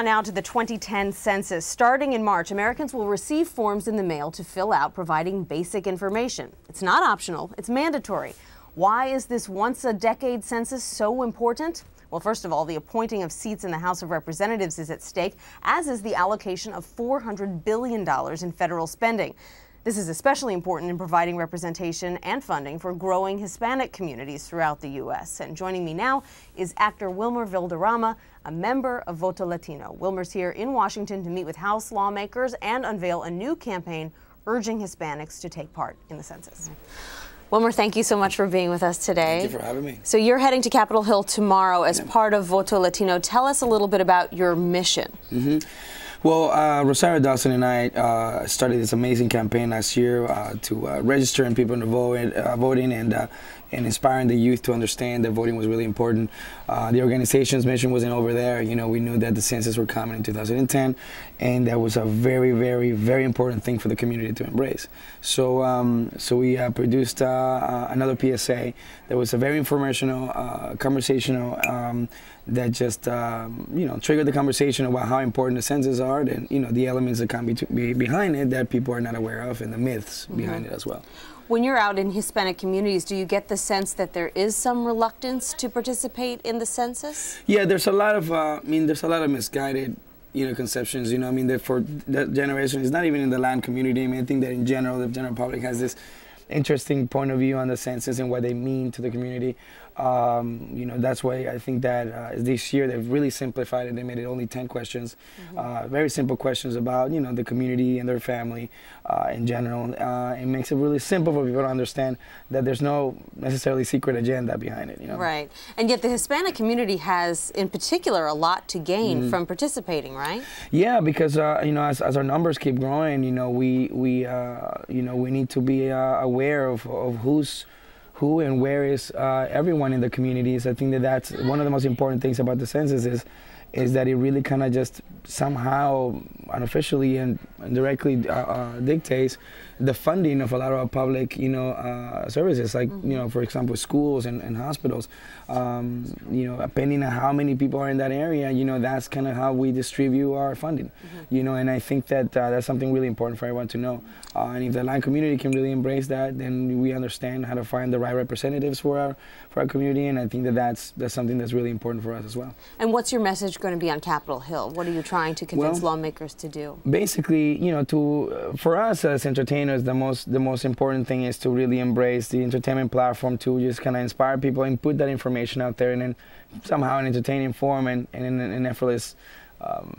on now to the 2010 census. Starting in March, Americans will receive forms in the mail to fill out, providing basic information. It's not optional, it's mandatory. Why is this once-a-decade census so important? Well, first of all, the appointing of seats in the House of Representatives is at stake, as is the allocation of $400 billion in federal spending. This is especially important in providing representation and funding for growing Hispanic communities throughout the U.S. And joining me now is actor Wilmer Valderrama, a member of Voto Latino. Wilmer's here in Washington to meet with House lawmakers and unveil a new campaign urging Hispanics to take part in the census. Wilmer, thank you so much for being with us today. Thank you for having me. So you're heading to Capitol Hill tomorrow as part of Voto Latino. Tell us a little bit about your mission. Well, Rosario Dawson and I started this amazing campaign last year to register and people into voting and inspiring the youth to understand that voting was really important. The organization's mission wasn't over there. You know, we knew that the census were coming in 2010, and that was a very, very, very important thing for the community to embrace. So, we produced another PSA that was a very informational, conversational, that just triggered the conversation about how important the census are, and the elements that can be behind it that people are not aware of, and the myths behind it as well. When you're out in Hispanic communities, do you get the sense that there is some reluctance to participate in the census? Yeah, there's a lot of there's a lot of misguided conceptions. That for that generation, it's not even in the land community. I think that in general, the general public has this interesting point of view on the census and what they mean to the community. That's why I think that this year they've really simplified it. They made it only 10 questions, very simple questions about the community and their family in general. It makes it really simple for people to understand that there's no necessarily secret agenda behind it. Right, and yet the Hispanic community has, in particular, a lot to gain from participating, right? Yeah, because as our numbers keep growing, we need to be aware of who and where is everyone in the communities. I think that that's one of the most important things about the census is that it really kind of just somehow unofficially and indirectly dictates the funding of a lot of our public services, like for example schools and hospitals. Depending on how many people are in that area, that's kind of how we distribute our funding. And I think that that's something really important for everyone to know. And if the land community can really embrace that, then we understand how to find the right representatives for our community, and I think that that's something that's really important for us as well. And what's your message going to be on Capitol Hill? What are you trying to convince lawmakers to do? Basically, for us as entertainers, the most important thing is to really embrace the entertainment platform to just kind of inspire people and put that information out there, and then somehow in an entertaining form and in an effortless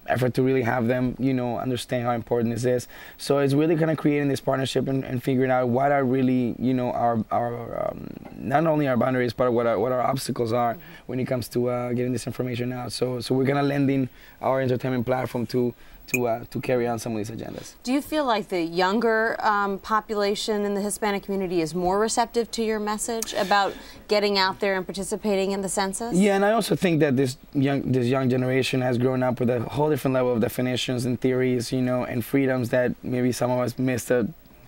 effort to really have them, understand how important this is. So it's really kind of creating this partnership and figuring out what are really, our not only our boundaries, but what our obstacles are when it comes to getting this information out. So we're kind of lending our entertainment platform to carry on some of these agendas. Do you feel like the younger population in the Hispanic community is more receptive to your message about getting out there and participating in the census? Yeah, and I also think that this young generation has grown up with a whole different level of definitions and theories, and freedoms that maybe some of us missed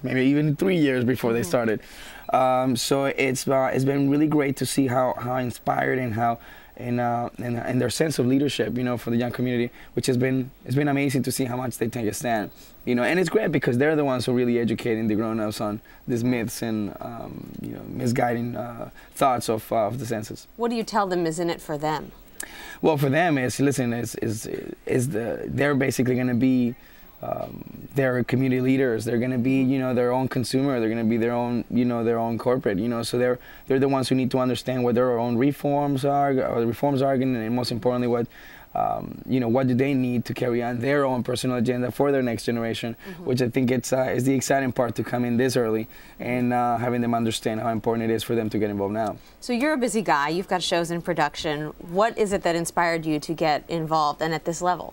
maybe even 3 years before they started. So it's been really great to see how inspired and how and their sense of leadership, for the young community, which it's been amazing to see how much they take a stand, and it's great because they're the ones who are really educating the grown-ups on these myths and misguiding thoughts of the census. What do you tell them is in it for them? Well, for them, they're basically going to be their community leaders. They're going to be, their own consumer. They're going to be their own, their own corporate. So they're the ones who need to understand what their own reforms are, and most importantly, what do they need to carry on their own personal agenda for their next generation, which I think is the exciting part, to come in this early and having them understand how important it is for them to get involved now. So you're a busy guy. You've got shows in production. What is it that inspired you to get involved and at this level?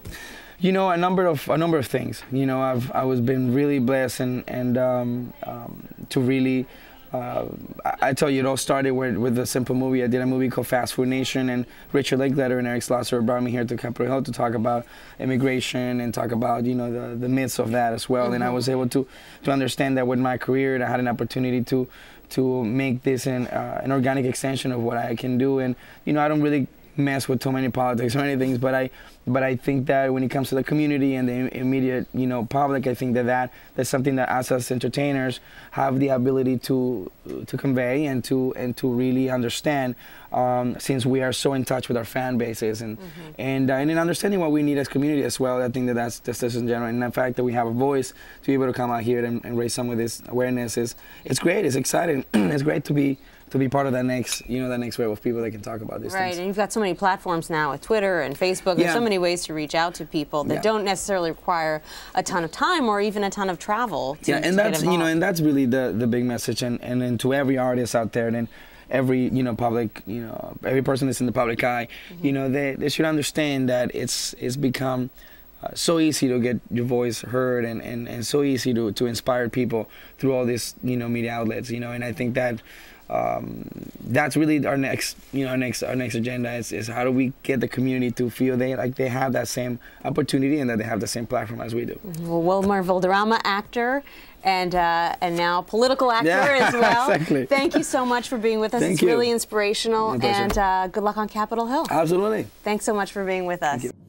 A number of things. I was been really blessed and to really. I tell you, it all started with a simple movie. I did a movie called Fast Food Nation, and Richard Linklater and Eric Schlosser brought me here to Capitol Hill to talk about immigration and talk about the myths of that as well. And I was able to understand that with my career, and I had an opportunity to make this an organic extension of what I can do. And I don't really mess with too many politics or many things, but I think that when it comes to the community and the immediate, you know, public, I think that's something that us as entertainers have the ability to convey and to really understand, since we are so in touch with our fan bases and in understanding what we need as community as well. I think that's just in general, and the fact that we have a voice to be able to come out here and raise some of this awareness it's great. It's exciting. It's great to be part of that next wave of people that can talk about these things. Right, and you've got so many platforms now with Twitter and Facebook. There's so many ways to reach out to people that don't necessarily require a ton of time or even a ton of travel to and that's and that's really the big message, and then to every artist out there and every public, every person that's in the public eye, they should understand that it's become so easy to get your voice heard and so easy to inspire people through all these media outlets, and I think that that's really our next agenda is how do we get the community to feel they have that same opportunity and that they have the same platform as we do. Well, Wilmer Valderrama, actor and now political actor as well. Exactly. Thank you so much for being with us. It's really inspirational, and good luck on Capitol Hill. Absolutely. Thanks so much for being with us. Thank you.